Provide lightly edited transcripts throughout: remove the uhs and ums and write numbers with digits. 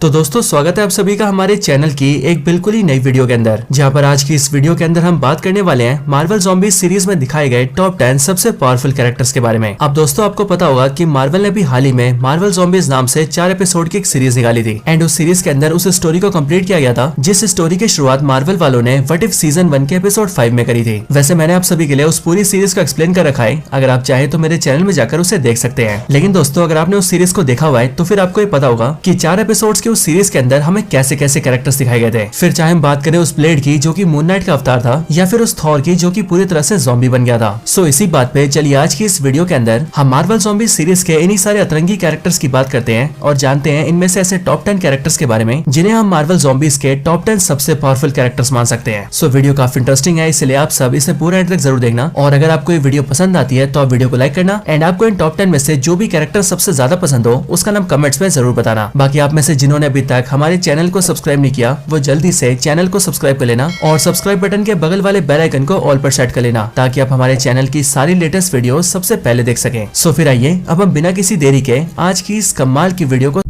तो दोस्तों स्वागत है आप सभी का हमारे चैनल की एक बिल्कुल ही नई वीडियो के अंदर, जहां पर आज की इस वीडियो के अंदर हम बात करने वाले हैं मार्वल ज़ॉम्बीज़ सीरीज में दिखाए गए टॉप 10 सबसे पावरफुल कैरेक्टर्स के बारे में। अब दोस्तों आपको पता होगा कि मार्वल ने भी हाल ही में मार्वल ज़ॉम्बीज़ नाम से 4 एपिसोड की एक सीरीज निकाली थी एंड उस सीरीज के अंदर उस स्टोरी को कम्प्लीट किया गया था जिस स्टोरी की शुरुआत मार्वल वालों ने व्हाट इफ सीजन 1 के एपिसोड 5 में करी थी। वैसे मैंने आप सभी के लिए उस पूरी सीरीज को एक्सप्लेन कर रखा है, अगर आप चाहे तो मेरे चैनल में जाकर उसे देख सकते हैं। लेकिन दोस्तों अगर आपने उस सीरीज को देखा हुआ है तो फिर आपको ये पता होगा कि 4 एपिसोड्स की उस सीरीज के अंदर हमें कैसे कैसे कैरेक्टर्स दिखाए गए थे। फिर चाहे हम बात करें उस ब्लेड की जो कि मून नाइट का अवतार था, या फिर उस थॉर की जो कि पूरी तरह से ज़ॉम्बी बन गया था। सो इसी बात पे चलिए आज की इस वीडियो के अंदर हम मार्वल ज़ॉम्बी सीरीज के इन्हीं सारे अतरंगी कैरेक्टर्स की बात करते हैं और जानते हैं इनमें से ऐसे टॉप 10 कैरेक्टर्स के बारे में जिन्हें हम मार्वल ज़ॉम्बीज़ के टॉप 10 सबसे पावरफुल कैरेक्टर्स मान सकते हैं। सो वीडियो काफी इंटरेस्टिंग है, इसलिए आप सब इसे पूरा एंड तक जरूर देखना। और अगर आपको ये वीडियो पसंद आती है तो आप वीडियो को लाइक करना एंड आपको इन टॉप 10 में से जो भी कैरेक्टर सबसे ज्यादा पसंद हो उसका नाम कमेंट्स में जरूर बताना। बाकी आप में से जिन्होंने अभी तक हमारे चैनल को सब्सक्राइब नहीं किया वो जल्दी से चैनल को सब्सक्राइब कर लेना और सब्सक्राइब बटन के बगल वाले बेल आइकन को ऑल पर सेट कर लेना ताकि आप हमारे चैनल की सारी लेटेस्ट वीडियो सबसे पहले देख सकें। सो फिर आइए अब हम बिना किसी देरी के आज की इस कमाल की वीडियो को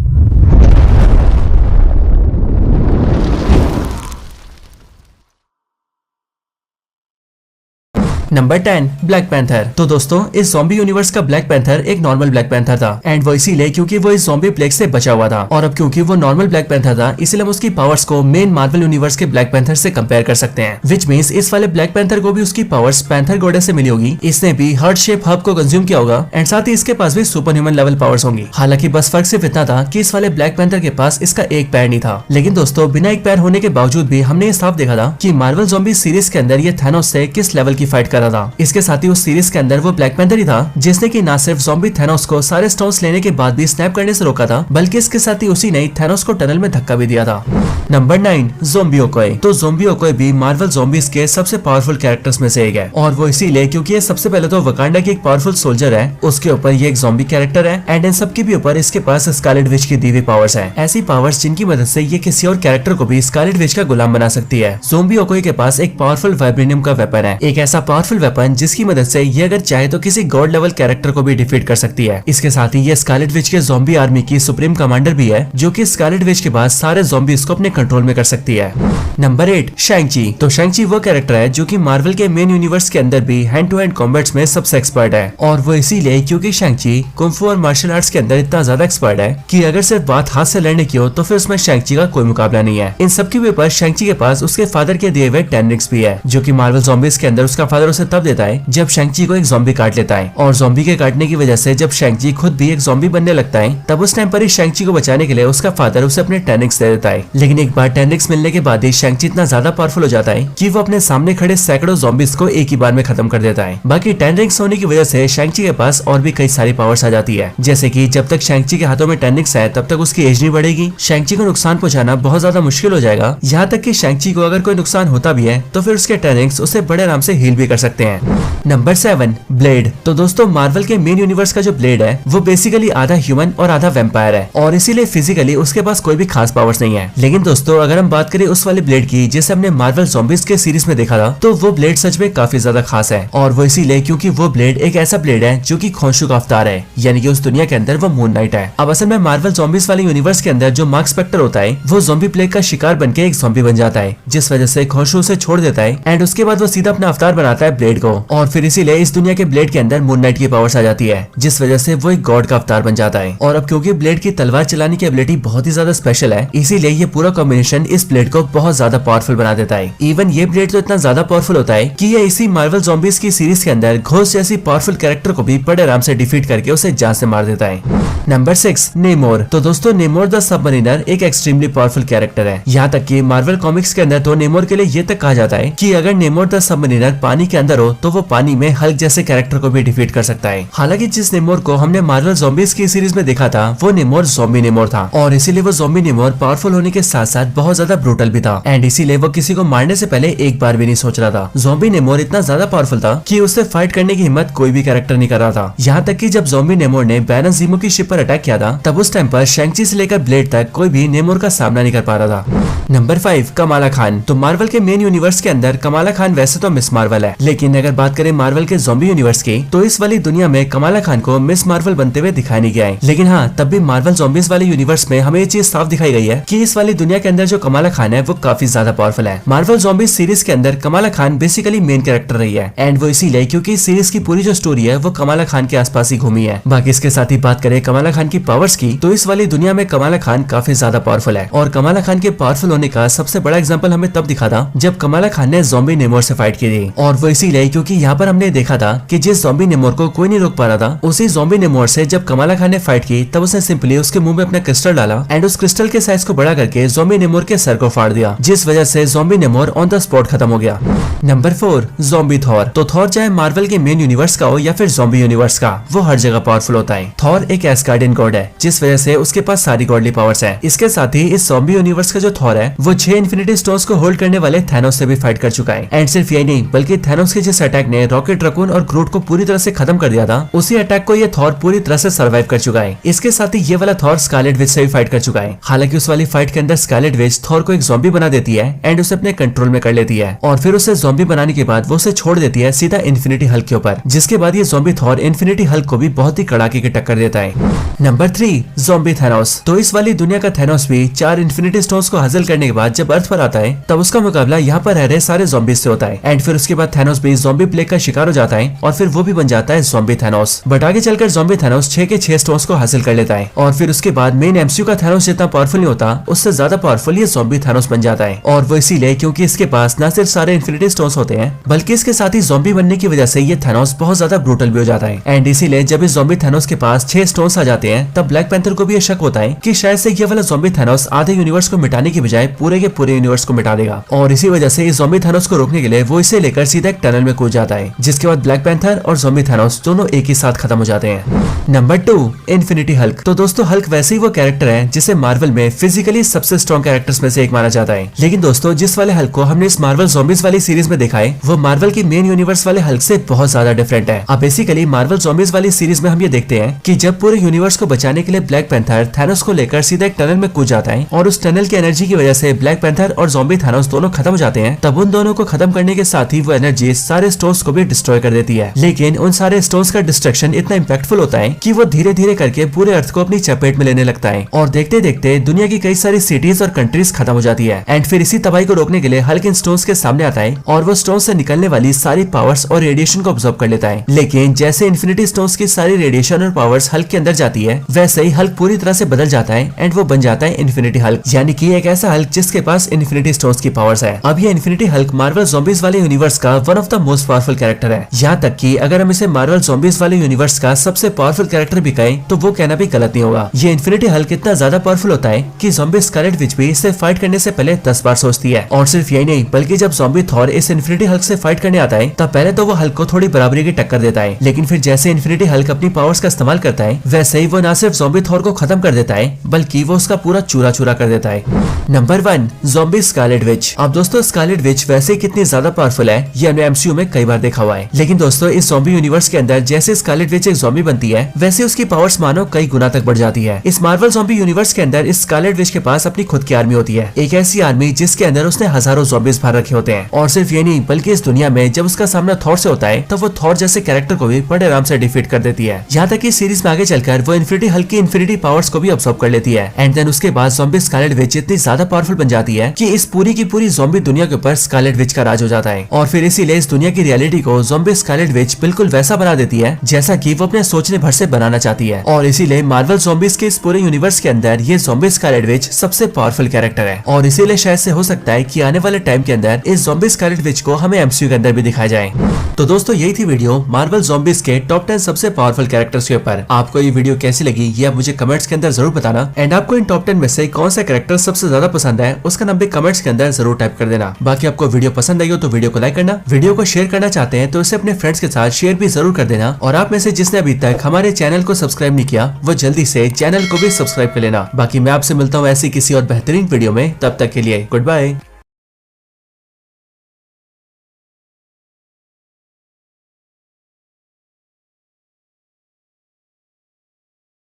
नंबर 10 ब्लैक पैंथर। तो दोस्तों इस ज़ॉम्बी यूनिवर्स का ब्लैक पैंथर एक नॉर्मल ब्लैक पैंथर था एंड वो इसीलिए क्योंकि वो इस ज़ॉम्बी प्लेग से बचा हुआ था। और अब क्योंकि वो नॉर्मल ब्लैक पैंथर था इसलिए हम उसकी पावर्स को मेन मार्वल यूनिवर्स के ब्लैक पैंथर से कंपेयर कर सकते हैं, विच मींस इस वाले ब्लैक पैंथर को भी उसकी पावर्स पैंथर गॉडेस से मिली होगी। इसने भी हार्ट शेप हब को कंज्यूम किया होगा एंड साथ ही इसके पास भी सुपर ह्यूमन लेवल पावर्स होंगी। हालांकि बस फर्क सिर्फ इतना था कि इस वाले ब्लैक पैंथर के पास इसका एक पैर नहीं था। लेकिन दोस्तों बिना एक पैर होने के बावजूद भी हमने ये साफ देखा था कि मार्वल ज़ॉम्बी सीरीज के अंदर ये थैनोस से किस लेवल की फाइट कर रहा था। इसके साथ ही उस सीरीज के अंदर वो ब्लैक पैंथर ही था जिसने कि ना सिर्फ ज़ॉम्बी थैनोस को सारे स्टोन्स लेने के बाद भी स्नैप करने से रोका था, बल्कि इसके साथ ही उसी ने थैनोस को टनल में धक्का भी दिया था। Number 9 zombie Okoye. तो ज़ॉम्बी ओकोए भी मार्वल ज़ॉम्बीज़ के सबसे पावरफुल कैरेक्टर्स में से एक है और वो इसीलिए क्योंकि ये सबसे पहले तो वकांडा की एक पावरफुल सोल्जर है, उसके ऊपर ये एक ज़ॉम्बी कैरेक्टर है एंड इन सबके भी ऊपर इसके पास स्कारलेट विच की दी हुई पावर्स है। ऐसी पावर्स जिनकी मदद से ये किसी और कैरेक्टर को भी स्कारलेट विच का गुलाम बना सकती है। ज़ॉम्बी ओकोए के पास एक पावरफुल वाइब्रेनियम का वेपन है, एक ऐसा पावरफुल वेपन जिसकी मदद से ये अगर चाहे तो किसी गॉड लेवल कैरेक्टर को भी डिफीट कर सकती है। इसके साथ ही ये स्कारलेट विच के ज़ॉम्बी आर्मी की सुप्रीम कमांडर भी है जो कि स्कारलेट विच के बाद सारे ज़ॉम्बीज़ को अपने कंट्रोल में कर सकती है। नंबर 8 शैंग-ची। तो शैंग-ची वो कैरेक्टर है जो कि मार्वल के मेन यूनिवर्स के अंदर भी हैंड टू हैंड कॉम्बैट्स में सबसे एक्सपर्ट है और वो इसीलिए क्योंकि शैंग-ची कुंग-फू और मार्शल आर्ट्स के अंदर इतना ज्यादा एक्सपर्ट है कि अगर सिर्फ बात हाथ से लड़ने की हो तो फिर उसमें शैंग-ची का कोई मुकाबला नहीं है। इन सबके ऊपर शैंग-ची के पास उसके फादर के दिए हुए 10 रिंग्स भी है जो कि मार्वल ज़ॉम्बीज़ के अंदर उसका फादर उसे तब देता है जब शैंग-ची को एक ज़ॉम्बी काट लेता है और ज़ॉम्बी के काटने की वजह से जब शैंग-ची खुद भी एक ज़ॉम्बी बनने लगता है तब उस टाइम पर ही शैंग-ची को बचाने के लिए उसका फादर उसे अपने 10 रिंग्स दे देता है। लेकिन एक बार 10 रिंग्स मिलने के बाद ही शैंग-ची इतना ज्यादा पावरफुल हो जाता है कि वो अपने सामने खड़े सैकड़ों ज़ॉम्बीज़ को एक ही बार में खत्म कर देता है। बाकी 10 रिंग्स होने की वजह से शैंग-ची के पास और भी कई सारी पावर्स आ जाती है, जैसे कि जब तक शैंग-ची के हाथों में 10 रिंग्स है तब तक उसकी एज नहीं बढ़ेगी, शैंग-ची को नुकसान पहुंचाना बहुत ज्यादा मुश्किल हो जाएगा, यहाँ तक कि शैंग-ची को अगर कोई नुकसान होता भी है तो फिर उसके 10 रिंग्स उसे बड़े आराम से हील भी कर सकते हैं। Number 7 blade. तो दोस्तों मार्वल के मेन यूनिवर्स का जो ब्लेड है वो बेसिकली आधा ह्यूमन और आधा वैम्पायर है और इसीलिए फिजिकली उसके पास कोई भी खास पावर्स नहीं है। लेकिन दोस्तों अगर हम बात करें उस वाले ब्लेड की जिसे हमने मार्वल ज़ॉम्बीज़ के सीरीज में देखा था तो वो ब्लेड सच में काफी ज्यादा खास है और वो इसीलिए क्योंकि वो ब्लेड एक ऐसा ब्लेड है जो कि खोंशू का अवतार है, यानी कि उस दुनिया के अंदर वो मून नाइट है। अब असल में मार्वल ज़ॉम्बीज़ वाले यूनिवर्स के अंदर जो मार्क स्पेक्टर होता है वो ज़ॉम्बी प्लेग का शिकार बनके एक ज़ॉम्बी बन जाता है, जिस वजह से खोंशू उसे छोड़ देता है एंड उसके बाद वो सीधा अपना अवतार बनाता है ब्लेड को और फिर इसीलिए इस दुनिया के ब्लेड के अंदर मून नाइट की पावर्स आ जाती है, जिस वजह से वो एक गॉड का अवतार बन जाता है। और अब क्योंकि ब्लेड की तलवार चलाने की एबिलिटी बहुत ही ज्यादा स्पेशल है इसीलिए ये पूरा कॉम्बिनेशन इस ब्लेड को बहुत ज्यादा पावरफुल बना देता है। इवन ये ब्लेड तो इतना ज्यादा पावरफुल होता है कि ये इसी मार्वल ज़ॉम्बीज़ की सीरीज के अंदर घोस्ट जैसी पावरफुल कैरेक्टर को भी बड़े आराम से डिफीट करके उसे जान से मार देता है। नंबर 6 नेमोर। तो दोस्तों नेमोर द सबमरीनर एक एक्सट्रीमली पावरफुल कैरेक्टर है, यहाँ तक कि मार्वल कॉमिक्स के अंदर तो नेमोर के लिए ये तक कहा जाता है कि अगर नेमोर द सबमरीनर पानी के अंदर हो तो वो पानी में हल्क जैसे कैरेक्टर को भी डिफीट कर सकता है। हालांकि जिस नेमोर को हमने मार्वल ज़ॉम्बीज़ की सीरीज में देखा था वो नेमोर ज़ॉम्बी नेमोर था और इसीलिए वो ज़ॉम्बी नेमोर पावरफुल होने के साथ साथ बहुत ज्यादा ब्रूटल भी था एंड इसीलिए वो किसी को मारने से पहले एक बार भी नहीं सोच रहा था। ज़ॉम्बी नेमोर इतना ज्यादा पावरफुल था कि उससे फाइट करने की हिम्मत कोई भी कैरेक्टर नहीं कर रहा था, यहाँ तक कि जब ज़ॉम्बी नेमोर ने बैरन ज़ीमो की शिप पर अटैक किया था तब उस टाइम पर शैंग-ची से लेकर ब्लेड तक कोई भी नेमोर का सामना नहीं कर पा रहा था। नंबर 5 कमाला खान। तो मार्वल के मेन यूनिवर्स के अंदर कमाला खान वैसे तो मिस मार्वल है, लेकिन अगर बात करें मार्वल के ज़ॉम्बी यूनिवर्स की तो इस वाली दुनिया में कमाला खान को मिस मार्वल बनते हुए दिखाया नहीं गया है। लेकिन हाँ, तब भी मार्वल ज़ॉम्बीज वाले यूनिवर्स में हमें ये चीज साफ दिखाई गई है कि इस वाली दुनिया के अंदर जो कमाला खान है वो काफी ज्यादा पावरफुल है। मार्वल ज़ॉम्बीज सीरीज के अंदर Kamala Khan basically main character रही है, एंड वो इसीलिए क्योंकि इस सीरीज की पूरी जो स्टोरी है वो कमाला खान के आसपास ही घूमी है। बाकी इसके साथ ही बात करें कमाला खान की पावर्स की तो इस वाली दुनिया में कमाला खान काफी ज्यादा पावरफुल है, और कमाला खान के पावरफुल होने का सबसे बड़ा एग्जांपल हमें तब दिखा था जब कमाला खान ने ज़ॉम्बी नेमोर से फाइट की थी। और वो इसीलिए क्योंकि यहाँ पर हमने देखा था कि जिस ज़ॉम्बी नेमोर को कोई नहीं रोक पा रहा था, उसी ज़ॉम्बी नेमोर से जब कमाला खान ने फाइट की तब उसने सिंपली उसके मुंह में अपना क्रिस्टल डाला एंड उस क्रिस्टल के साइज को बड़ा करके ज़ॉम्बी नेमोर के सर को फाड़ दिया, जिस वजह से ज़ॉम्बी नेमोर ऑन द स्पॉट खत्म हो गया। Number 4 zombie Thor. तो थॉर चाहे मार्वल के मेन यूनिवर्स का हो या फिर ज़ॉम्बी यूनिवर्स का, वो हर जगह पावरफुल होता है। थॉर एक एस्गार्डियन गॉड है, जिस वजह से उसके पास सारी गॉडली पावर्स है। इसके साथ ही इस ज़ॉम्बी यूनिवर्स का जो थॉर है वो 6 इन्फिनिटी स्टोन्स को होल्ड करने वाले थैनोस से भी फाइट कर चुका है। एंड सिर्फ यही नहीं बल्कि थैनोस के जिस अटैक ने रॉकेट रकून और ग्रूट को पूरी तरह से खत्म कर दिया था, उसी अटैक को ये थॉर पूरी तरह से सर्वाइव कर चुका है। इसके साथ ही ये वाला थॉर स्कारलेट विच से भी फाइट कर चुका है। हालांकि उस वाली फाइट के अंदर स्कारलेट विच थॉर को एक ज़ॉम्बी बना देती है एंड उसे अपने कंट्रोल में कर लेती है, और फिर उसे ज़ॉम्बी बनाने के बाद वो उसे छोड़ देती है सीधा इन्फिनिटी हल्क के ऊपर, जिसके बाद ये ज़ॉम्बी थॉर इन्फिनिटी हल्क को भी बहुत ही कड़ाके की टक्कर देता है। Number 3 zombie Thanos. तो इस वाली दुनिया का थैनोस भी 4 इन्फिनिटी स्टोन्स को हासिल करने के बाद जब अर्थ पर आता है तब उसका मुकाबला यहाँ पर रह रहे सारे ज़ॉम्बीज से होता है, एंड फिर उसके बाद थैनोस भी ज़ॉम्बी प्लेग का शिकार हो जाता है और फिर वो भी बन जाता है ज़ॉम्बी थैनोस। बट आगे चलकर ज़ॉम्बी थैनोस 6 के 6 स्टोन्स को हासिल कर लेता है, और फिर उसके बाद मेन एमसीयू का थैनोस जितना पावरफुल नहीं होता, उससे ज्यादा पावरफुल ये ज़ॉम्बी थैनोस बन जाता है। और वो इसीलिए क्योंकि इसके पास न सिर्फ सारे इन्फिनिटी स्टोन्स होते हैं बल्कि इसके साथ ही ज़ॉम्बी बनने की वजह से ये थैनोस बहुत ज्यादा ब्रूटल भी हो जाता है। एंड इसीलिए जब इस ज़ॉम्बी थैनोस के पास 6 स्टोन्स आ जाते हैं तब ब्लैक पैंथर को भी ये शक होता है कि शायद से ये वाला ज़ॉम्बी थैनोस आधे यूनिवर्स को मिटाने की बजाय पूरे के पूरे यूनिवर्स को मिटा देगा, और इसी वजह से इस ज़ॉम्बी थैनोस को रोकने के लिए वो इसे लेकर सीधा एक टनल में कूद जाता है, जिसके बाद ब्लैक पैंथर और ज़ॉम्बी थैनोस दोनों एक ही साथ खत्म हो जाते हैं। Number 2 infinity Hulk. तो दोस्तों हल्क वैसे ही वो कैरेक्टर है जिसे मार्वल में फिजिकली सबसे स्ट्रॉन्ग कैरेक्टर्स में से एक माना जाता है, लेकिन दोस्तों जिस वाले हल्क को हमने इस मार्वल ज़ॉम्बीज वाली सीरीज में देखा है वो मार्वल की मेन यूनिवर्स वाले हल्क से बहुत ज्यादा डिफरेंट है। अब बेसिकली मार्वल ज़ॉम्बीज वाली सीरीज में हम ये देखते हैं कि जब पूरे यूनिवर्स को बचाने के लिए ब्लैक पैंथर थैनोस को लेकर सीधा एक टनल में कूद जाता है, और उस टनल की एनर्जी की वजह से ब्लैक पैंथर और ज़ॉम्बी थैनोस दोनों खत्म हो जाते हैं, तब उन दोनों को खत्म करने के साथ ही वो एनर्जी सारे स्टोन्स को भी डिस्ट्रॉय कर देती है। लेकिन उन सारे स्टोन्स का डिस्ट्रक्शन इतना इम्पैक्टफुल होता है कि वो धीरे धीरे करके पूरे अर्थ को अपनी चपेट में लेने लगता है, और देखते देखते दुनिया की कई सारी सिटीज और कंट्रीज खत्म हो जाती है। एंड फिर इसी तबाही को रोकने के लिए हल्क इन स्टोन्स के सामने आता है और वो स्टोन्स से निकलने वाली सारी पावर्स और रेडिएशन को ऑब्जर्व कर लेता है। लेकिन जैसे इन्फिनिटी स्टोन्स की सारी रेडिएशन और पावर्स हल्क के अंदर जाती है, वैसे ही हल्क पूरी तरह से बदल जाता है एंड वो बन जाता है इन्फिनिटी हल्क, यानी कि एक ऐसा हल्क जिसके पास इन्फिनिटी स्टोन्स की पावर्स है। अब ये इन्फिनिटी हल्क मार्वल ज़ॉम्बीज वाले यूनिवर्स का one of the most powerful character है। यहाँ तक कि अगर हम इसे मार्वल ज़ॉम्बीज वाले यूनिवर्स का सबसे पावरफुल कैरेक्टर भी कहें तो वो कहना भी गलत नहीं होगा। ये इन्फिनिटी हल्क इतना ज्यादा पावरफुल होता है कि ज़ॉम्बी स्कारलेट विच भी इसे फाइट करने से पहले 10 बार सोचती है। और सिर्फ यही नहीं बल्कि जब ज़ॉम्बी थॉर इस इन्फिनिटी हल्क से फाइट करने आता है तब पहले तो वो हल्क को थोड़ी बराबरी की टक्कर देता है, लेकिन फिर जैसे इन्फिनिटी हल्क अपनी पावर्स का इस्तेमाल करता है वैसे ही वो न सिर्फ ज़ॉम्बी थॉर को खत्म कर देता है बल्कि वो उसका पूरा चूरा चूरा कर देता है। Number 1 zombie Scarlet Witch. अब दोस्तों स्कारलेट विच वैसे ही कितनी ज्यादा पावरफुल है ये हमने एमसीयू में कई बार देखा हुआ है, लेकिन दोस्तों इस ज़ॉम्बी यूनिवर्स के अंदर जैसे स्कारलेट विच एक ज़ॉम्बी बनती है वैसे उसकी पावर्स मानो कई गुना तक बढ़ जाती है। इस मार्वल ज़ॉम्बी यूनिवर्स के अंदर इस स्कारलेट विच के पास अपनी खुद की आर्मी होती है, एक ऐसी आर्मी जिसके अंदर उसने हजारों ज़ॉम्बीज भर रखे होते हैं। और सिर्फ ये नहीं बल्कि इस दुनिया में जब उसका सामना थॉर से होता है तो वो थॉर जैसे कैरेक्टर को भी बड़े आराम से डिफीट कर देती है। यहाँ तक कि सीरीज में आगे चलकर वो इन्फिनिटी हल्क की इन्फिनिटी पावर्स को भी ऑब्जर्व कर लेती है, एंड देन उसके बाद ज़ॉम्बी स्कारलेट विच इतनी ज्यादा पावरफुल बन जाती है कि इस पूरी की पूरी ज़ॉम्बी दुनिया के ऊपर स्कारलेट विच का राज हो जाता है। और फिर इसीलिए इस दुनिया की रियलिटी को ज़ॉम्बी स्कारलेट विच बिल्कुल वैसा बना देती है जैसा कि वो अपने सोचने भर से बनाना चाहती है। और इसीलिए मार्वल ज़ॉम्बीज के इस पूरे यूनिवर्स के अंदर ये ज़ॉम्बी स्कारलेट विच सबसे पावरफुल कैरेक्टर है, और इसीलिए शायद से हो सकता है कि आने वाले टाइम के अंदर इस ज़ॉम्बी स्कारलेट विच को हमें एमसीयू के अंदर भी दिखाया जाए। तो दोस्तों यही थी वीडियो मार्वल ज़ॉम्बीज के टॉप 10 सबसे पावरफुल कैरेक्टर्स के ऊपर। आपको ये वीडियो कैसी लगी ये आप मुझे कमेंट्स के अंदर जरूर बताना, एंड आपको इन टॉप 10 में से कौन सा कैरेक्टर सबसे ज्यादा पसंद है उसका नाम भी कमेंट्स के अंदर जरूर टाइप कर देना। बाकी आपको वीडियो पसंद आई हो तो वीडियो को लाइक करना, वीडियो को शेयर करना चाहते हैं तो इसे अपने फ्रेंड्स के साथ शेयर भी जरूर कर देना, और आप में से जिसने अभी तक हमारे चैनल को सब्सक्राइब नहीं किया वो जल्दी से चैनल को भी सब्सक्राइब कर लेना। बाकी मैं आपसे मिलता हूँ ऐसी किसी और बेहतरीन वीडियो में, तब तक के लिए गुड बाय।